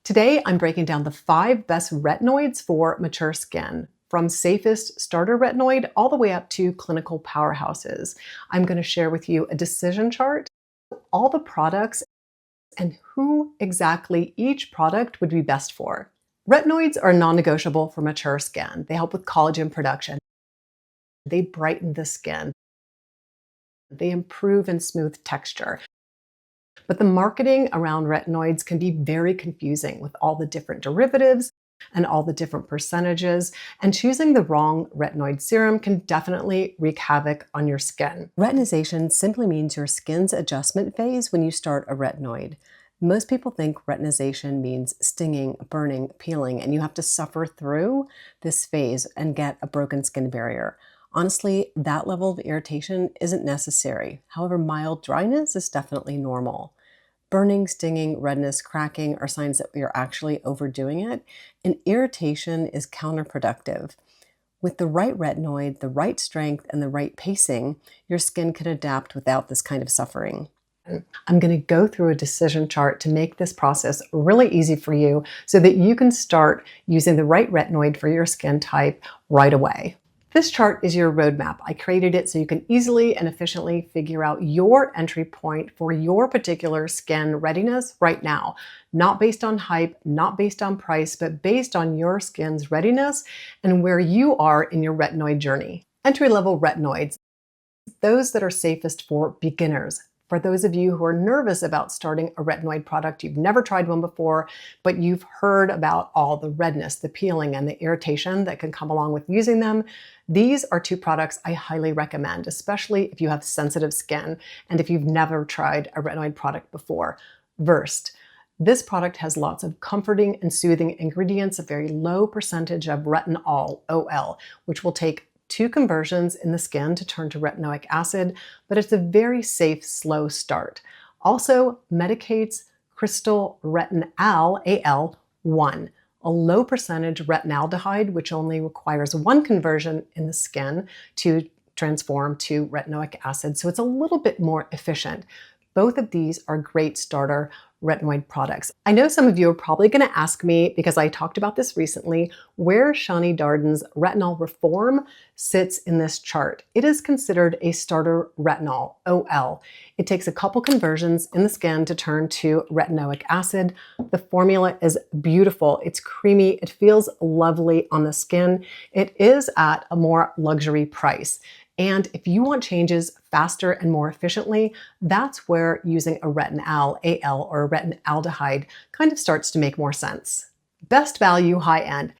Today, I'm breaking down the 5 best retinoids for mature skin, from safest starter retinoid all the way up to clinical powerhouses. I'm going to share with you a decision chart, all the products, and who exactly each product would be best for. Retinoids are non-negotiable for mature skin. They help with collagen production. They brighten the skin. They improve and smooth texture. But the marketing around retinoids can be very confusing with all the different derivatives and all the different percentages, and choosing the wrong retinoid serum can definitely wreak havoc on your skin. Retinization simply means your skin's adjustment phase when you start a retinoid. Most people think retinization means stinging, burning, peeling, and you have to suffer through this phase and get a broken skin barrier. Honestly, that level of irritation isn't necessary. However, mild dryness is definitely normal. Burning, stinging, redness, cracking are signs that you're actually overdoing it, and irritation is counterproductive. With the right retinoid, the right strength, and the right pacing, your skin can adapt without this kind of suffering. I'm going to go through a decision chart to make this process really easy for you so that you can start using the right retinoid for your skin type right away. This chart is your roadmap. I created it so you can easily and efficiently figure out your entry point for your particular skin readiness right now. Not based on hype, not based on price, but based on your skin's readiness and where you are in your retinoid journey. Entry-level retinoids, those that are safest for beginners. For those of you who are nervous about starting a retinoid product, you've never tried one before, but you've heard about all the redness, the peeling, and the irritation that can come along with using them, these are 2 products I highly recommend, especially if you have sensitive skin and if you've never tried a retinoid product before. Versed. This product has lots of comforting and soothing ingredients, a very low percentage of retinol, OL, which will take 2 conversions in the skin to turn to retinoic acid, but it's a very safe, slow start. Also medicates crystal retinal, AL1, a low percentage retinaldehyde, which only requires 1 conversion in the skin to transform to retinoic acid. So it's a little bit more efficient. Both of these are great starter retinoid products. I know some of you are probably going to ask me, because I talked about this recently, where SHANI DARDEN's Retinol Reform sits in this chart. It is considered a starter retinol, OL. It takes a couple conversions in the skin to turn to retinoic acid. The formula is beautiful. It's creamy. It feels lovely on the skin. It is at a more luxury price. And if you want changes faster and more efficiently, that's where using a retinal, AL, or a retinaldehyde kind of starts to make more sense. Best value, high end.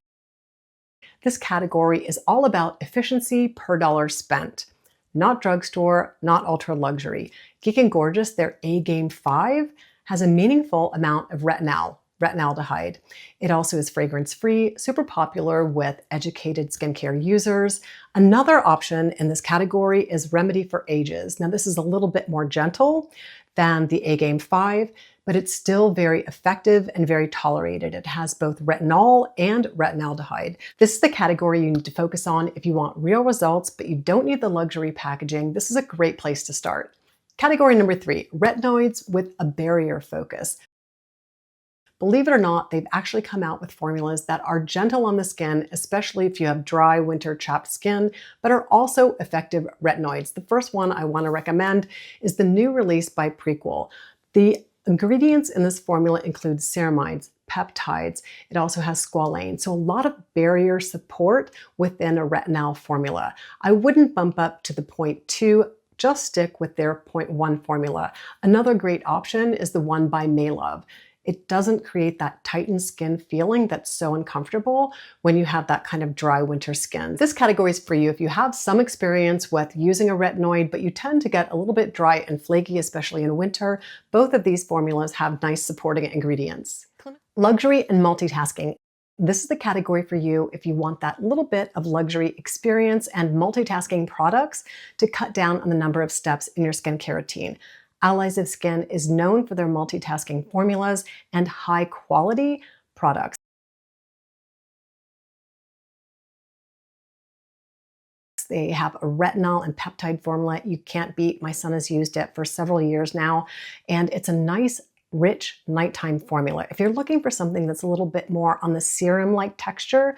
This category is all about efficiency per dollar spent. Not drugstore, not ultra luxury. Geek and Gorgeous, their A-Game 5, has a meaningful amount of retinaldehyde. It also is fragrance-free, super popular with educated skincare users. Another option in this category is Remedy for Ages. Now, this is a little bit more gentle than the A-Game 5, but it's still very effective and very tolerated. It has both retinol and retinaldehyde. This is the category you need to focus on if you want real results, but you don't need the luxury packaging. This is a great place to start. Category number 3, retinoids with a barrier focus. Believe it or not, they've actually come out with formulas that are gentle on the skin, especially if you have dry, winter, chapped skin, but are also effective retinoids. The first one I want to recommend is the new release by PREQUEL. The ingredients in this formula include ceramides, peptides. It also has squalane, so a lot of barrier support within a retinol formula. I wouldn't bump up to the 0.2, just stick with their 0.1 formula. Another great option is the one by MAELOVE. It doesn't create that tightened skin feeling that's so uncomfortable when you have that kind of dry winter skin. This category is for you if you have some experience with using a retinoid, but you tend to get a little bit dry and flaky, especially in winter. Both of these formulas have nice supporting ingredients. Luxury and multitasking. This is the category for you if you want that little bit of luxury experience and multitasking products to cut down on the number of steps in your skincare routine. Allies of Skin is known for their multitasking formulas and high quality products. They have a retinol and peptide formula you can't beat. My son has used it for several years now, and it's a nice rich nighttime formula. If you're looking for something that's a little bit more on the serum-like texture,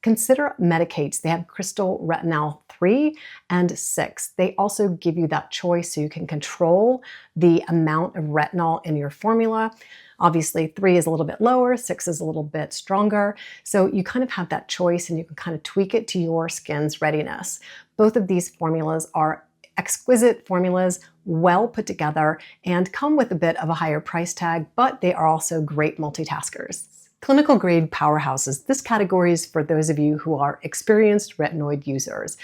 consider Medicates. They have crystal retinol 3 and 6. They also give you that choice so you can control the amount of retinol in your formula. Obviously, 3 is a little bit lower, 6 is a little bit stronger. So you kind of have that choice and you can kind of tweak it to your skin's readiness. Both of these formulas are exquisite formulas, well put together, and come with a bit of a higher price tag, but they are also great multitaskers. Clinical grade powerhouses. This category is for those of you who are experienced retinoid users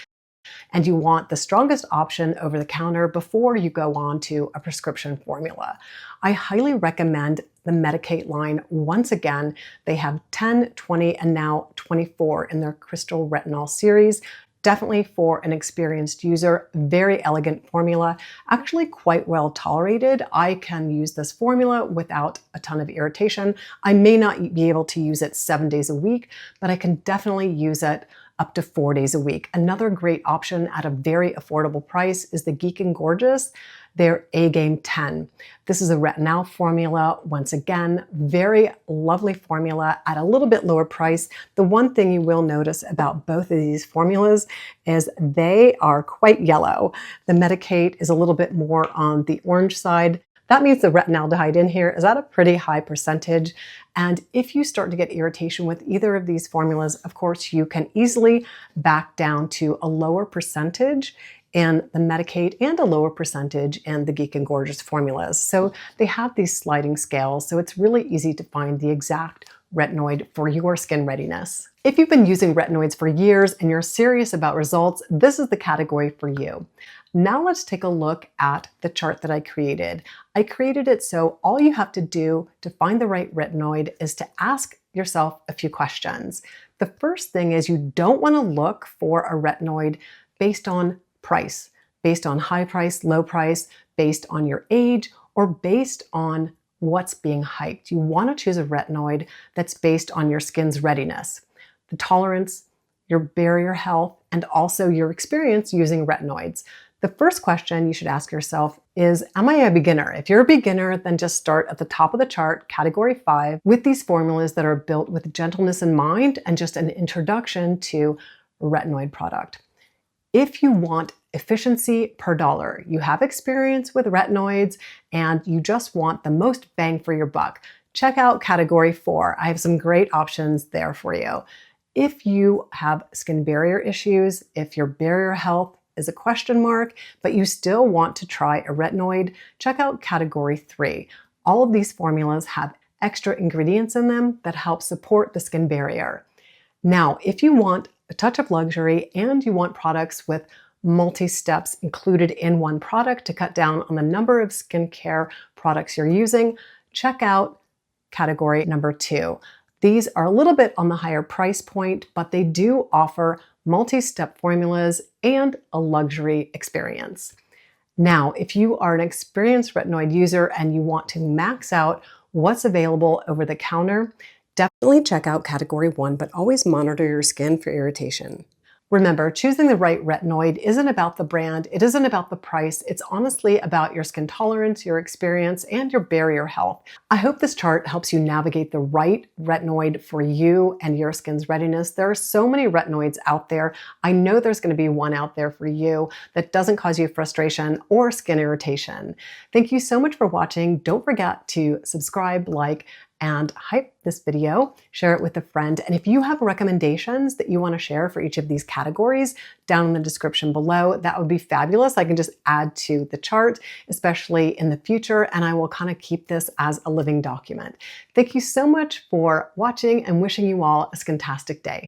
and you want the strongest option over the counter before you go on to a prescription formula. I highly recommend the Medicate line. Once again, they have 10, 20, and now 24 in their Crystal Retinol series. Definitely for an experienced user, very elegant formula, actually quite well tolerated. I can use this formula without a ton of irritation. I may not be able to use it 7 days a week, but I can definitely use it up to 4 days a week. Another great option at a very affordable price is the GEEK and Gorgeous, their A-Game 10. This is a Retinal formula. Once again, very lovely formula at a little bit lower price. The one thing you will notice about both of these formulas is they are quite yellow. The Medicate is a little bit more on the orange side. That means the Retinaldehyde in here is at a pretty high percentage. And if you start to get irritation with either of these formulas, of course, you can easily back down to a lower percentage in the Medicate and a lower percentage in the GEEK and Gorgeous formulas. So they have these sliding scales, so it's really easy to find the exact retinoid for your skin readiness. If you've been using retinoids for years and you're serious about results, this is the category for you. Now let's take a look at the chart that I created. I created it so all you have to do to find the right retinoid is to ask yourself a few questions. The first thing is you don't want to look for a retinoid based on price, based on high price, low price, based on your age, or based on what's being hyped. You want to choose a retinoid that's based on your skin's readiness, the tolerance, your barrier health, and also your experience using retinoids. The first question you should ask yourself is, am I a beginner? If you're a beginner, then just start at the top of the chart, category 5, with these formulas that are built with gentleness in mind and just an introduction to a retinoid product. If you want efficiency per dollar, you have experience with retinoids and you just want the most bang for your buck, check out category 4. I have some great options there for you. If you have skin barrier issues, if your barrier health is a question mark, but you still want to try a retinoid, check out category 3. All of these formulas have extra ingredients in them that help support the skin barrier. Now, if you want a touch of luxury and you want products with multi-steps included in one product to cut down on the number of skincare products you're using, check out category number 2. These are a little bit on the higher price point, but they do offer multi-step formulas and a luxury experience. Now, if you are an experienced retinoid user and you want to max out what's available over the counter, definitely check out category 1, but always monitor your skin for irritation. Remember, choosing the right retinoid isn't about the brand, it isn't about the price, it's honestly about your skin tolerance, your experience, and your barrier health. I hope this chart helps you navigate the right retinoid for you and your skin's readiness. There are so many retinoids out there. I know there's going to be one out there for you that doesn't cause you frustration or skin irritation. Thank you so much for watching. Don't forget to subscribe, like, and hype this video, share it with a friend. And if you have recommendations that you want to share for each of these categories, down in the description below, that would be fabulous. I can just add to the chart, especially in the future, and I will kind of keep this as a living document. Thank you so much for watching and wishing you all a skintastic day.